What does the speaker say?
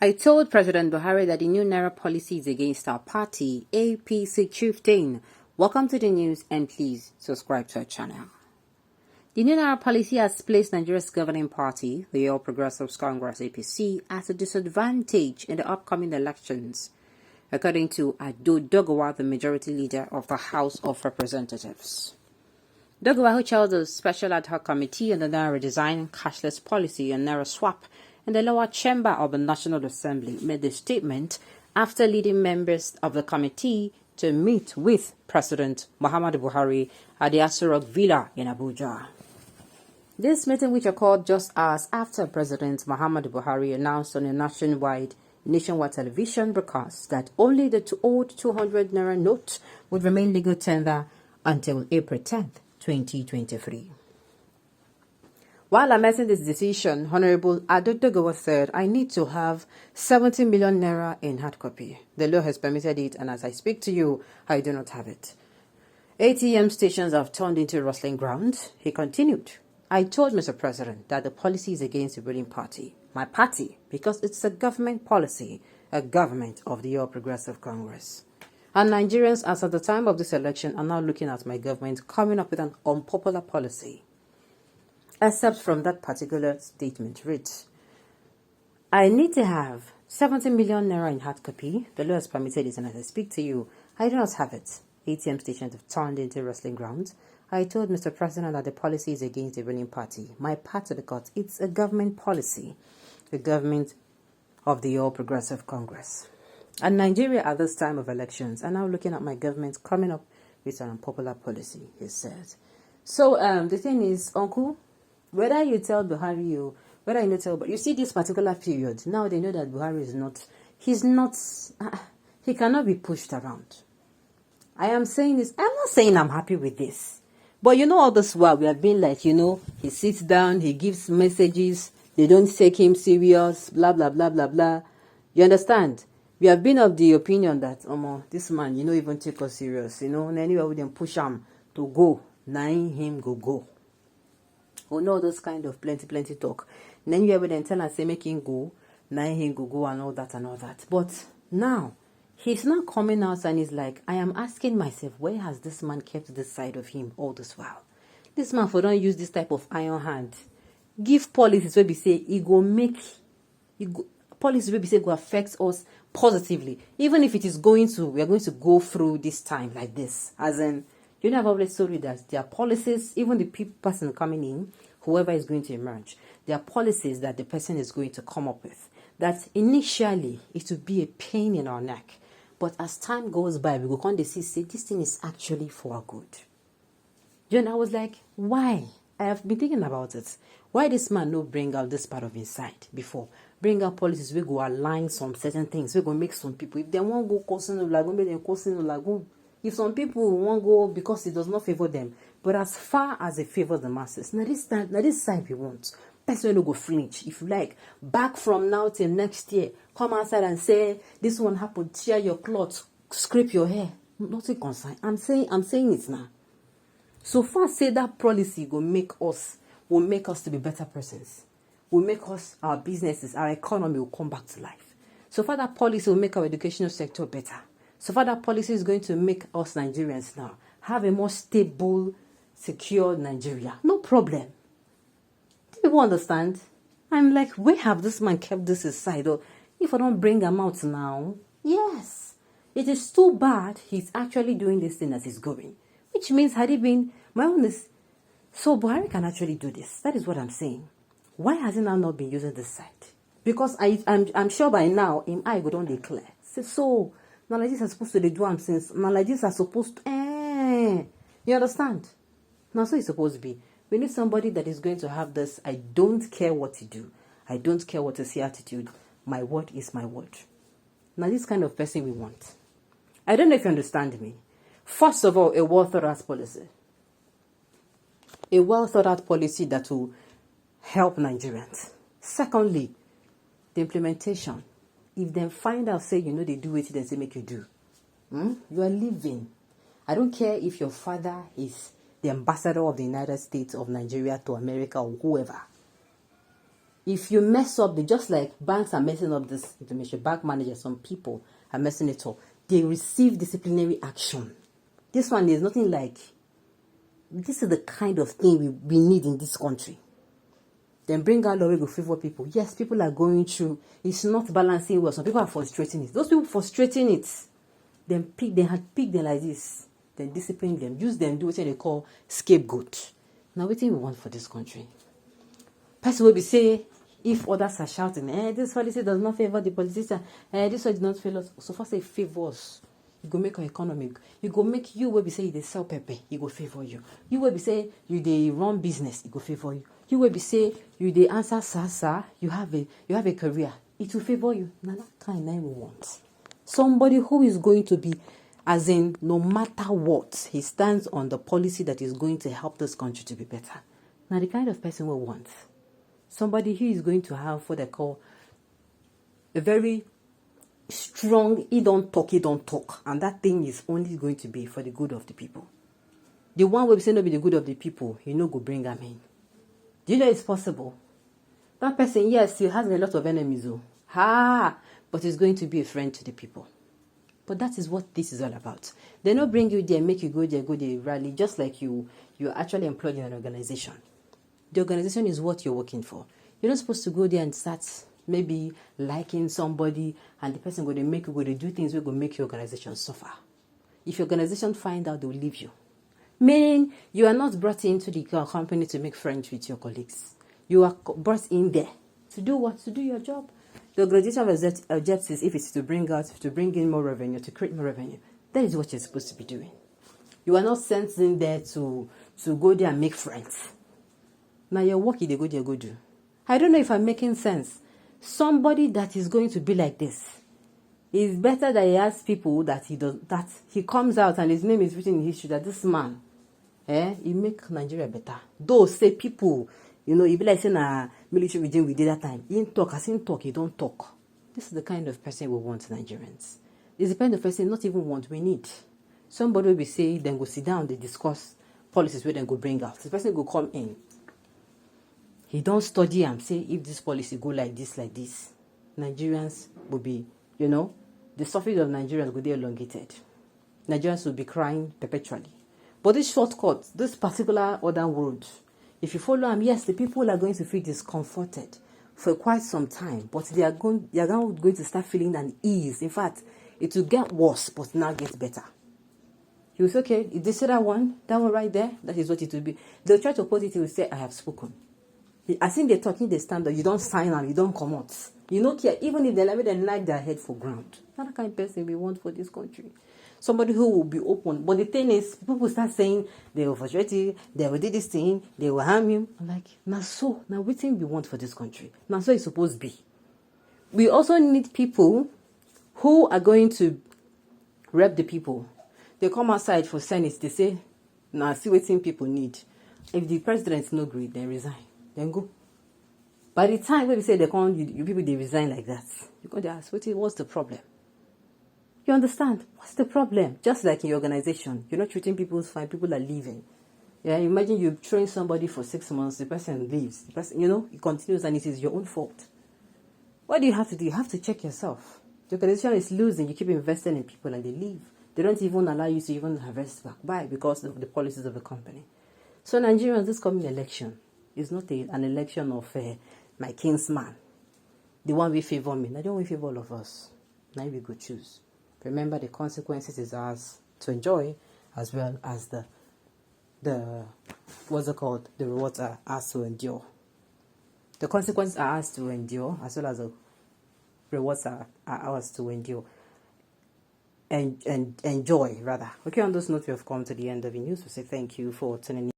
I told President Buhari that the new Naira policy is against our party, APC chieftain. Welcome to the news and please subscribe to our channel. The new Naira policy has placed Nigeria's governing party, the All Progressives Congress APC, at a disadvantage in the upcoming elections, according to Doguwa, the majority leader of the House of Representatives. Doguwa, who chairs the Special Ad Hoc Committee on the Naira Redesign, Cashless Policy and Naira Swap in the lower chamber of the National Assembly, made this statement after leading members of the committee to meet with President Muhammadu Buhari at the Aso Rock Villa in Abuja. This meeting, which occurred just hours after President Muhammadu Buhari announced on a nationwide television broadcast that only the old 200 Naira note would remain legal tender until April 10th, 2023. While announcing this decision, Honorable Doguwa said, "I need to have 70 million Naira in hard copy. The law has permitted it, and as I speak to you, I do not have it." ATM stations have turned into wrestling grounds. He continued, "I told Mr. President that the policy is against the ruling party, my party, because it's a government policy, a government of the All Progressive Congress. And Nigerians, as at the time of this election, are now looking at my government coming up with an unpopular policy." Except from that particular statement reads, "I need to have 70 million Naira in hard copy. The law has permitted it, and as I speak to you, I do not have it. ATM stations have turned into wrestling grounds. I told Mr. President that the policy is against the ruling party, my party, because it's a government policy, the government of the All Progressive Congress. And Nigeria at this time of elections are now looking at my government coming up with an unpopular policy," he said. So the thing is, Uncle, whether you tell Buhari or whether you not tell, but you see this particular period, now they know that Buhari he cannot be pushed around. I am saying this, I'm not saying I'm happy with this. But all this while we have been like, he sits down, he gives messages, they don't take him serious, blah, blah, blah, blah, blah. You understand? We have been of the opinion that, this man, even take us serious, and anyway we then push him to go, nine him go. Those kind of plenty talk. And then you ever then tell us, say, make him go, nine him go, and all that. But now, he's not coming out and he's like, I am asking myself, where has this man kept this side of him all this while? This man for don't use this type of iron hand. Give policies where we say policies where we say go affect us positively. Even if it is we are going to go through this time like this. As in, I've always told you that there are policies, even the person coming in, whoever is going to emerge, there are policies that the person is going to come up with. That initially, it will be a pain in our neck. But as time goes by, we go on to see this thing is actually for our good. I was like, why? I have been thinking about it. Why this man no bring out this part of inside before? Bring out policies, we go align some certain things. We go make some people, if they want to go causing no lagoon, make them causing no lagoon. If some people won't go because it does not favor them, but as far as it favors the masses, now this side we want. Person will go flinch. If you like, back from now till next year, come outside and say this one happened, tear your clothes, scrape your hair. Nothing concern. I'm saying it now. So far, say that policy will make us to be better persons. Will make us, our businesses, our economy will come back to life. So far, that policy will make our educational sector better. So far, that policy is going to make us Nigerians now have a more stable, secure Nigeria. No problem. Do people understand? I'm like, where have this man kept this aside? Or if I don't bring him out now, yes, it is too bad he's actually doing this thing as he's going. Which means, had he been, my own is, so Buhari can actually do this. That is what I'm saying. Why has he now not been using this side? Because I'm sure by now, I would only declare. So now like this are supposed to do since now like this are supposed to you understand? Now so it's supposed to be. We need somebody that is going to have this I don't care what you do. I don't care what you say attitude. My word is my word. Now this kind of person we want. I don't know if you understand me. First of all, a well thought out policy. A well thought out policy that will help Nigerians. Secondly, the implementation. If they find out, say, they do it, then say, make you do. You are living. I don't care if your father is the ambassador of the United States of Nigeria to America or whoever. If you mess up, they just like banks are messing up this information. Bank managers, some people are messing it up. They receive disciplinary action. This one is nothing like. This is the kind of thing we need in this country. Then bring out law will favor people. Yes, people are going through. It's not balancing well. Some people are frustrating it. Those people frustrating it. Then they had picked them like this. Then discipline them. Use them. Do what they call scapegoat. Now, what do we want for this country? Person will be say, if others are shouting, this policy does not favor the politician, this one does not favor us. So far say favors. You go make our economy. You go make you will be say they sell pepper, you go favor you. You will be say you they run business, it go favor you. You will be say you they answer sir, you have a career, it will favor you. Now that kind of we want. Somebody who is going to be, as in no matter what, he stands on the policy that is going to help this country to be better. Now the kind of person we want. Somebody who is going to have what they call a very strong, he don't talk. And that thing is only going to be for the good of the people. The one who say no be the good of the people, you know go bring them in. Do you know it's possible? That person, yes, he has a lot of enemies, but he's going to be a friend to the people. But that is what this is all about. They don't bring you there, make you go there, rally, just like you're actually employed in an organization. The organization is what you're working for. You're not supposed to go there and start maybe liking somebody and the person going to make you go to do things that will make your organization suffer. If your organization find out, they'll leave you. Meaning, you are not brought into the company to make friends with your colleagues. You are brought in there to do what? To do your job. The organization objectives, if it's to bring in more revenue, to create more revenue, that is what you're supposed to be doing. You are not sent in there to go there and make friends. Now your work, they go there, go do. I don't know if I'm making sense. Somebody that is going to be like this is better that he has people that he comes out and his name is written in history that this man, he make Nigeria better. Those say people, he be like saying a military regime we did that time. He don't talk. This is the kind of person we want Nigerians. It's the kind of person not even want, we need. Somebody will be say, then go sit down, they discuss policies where then go bring out. The person will come in. He don't study and say if this policy go like this, Nigerians will be, the suffering of Nigerians will be elongated. Nigerians will be crying perpetually. But this shortcut, this particular other road, if you follow them, yes, the people are going to feel discomforted for quite some time, but they are going to start feeling an ease. In fact, it will get worse, but now gets better. You will say, okay, if they say that one right there, that is what it will be. They'll try to put it, he will say, I have spoken. As in they're talking, they stand up, you don't sign on, you don't come out. You don't care, even if they like their head for ground. Not the kind of person we want for this country. Somebody who will be open. But the thing is, people start saying they will frustrate you, they will do this thing, they will harm you. I'm like, now what thing we want for this country? Now so it's supposed to be. We also need people who are going to rep the people. They come outside for Senate, they say, now see what thing people need. If the president is no great, then resign. Then go. By the time when we say they can't, you people they resign like that, you go to ask, what's the problem? You understand? What's the problem? Just like in your organization, you're not treating people fine, people are leaving. Yeah, imagine you train somebody for 6 months, the person leaves. The person, it continues and it is your own fault. What do you have to do? You have to check yourself. The organization is losing, you keep investing in people and they leave. They don't even allow you to even harvest back by because of the policies of the company. So Nigerians, this coming election is not an election of my kinsman. The one we favor me. I don't want to favor all of us. Now we go choose. Remember, the consequences is ours to enjoy, as well as the what's it called? The rewards are ours to endure. The consequences are ours to endure, as well as the rewards are ours to endure. And enjoy, rather. Okay, on those notes, we have come to the end of the news. We say thank you for tuning in.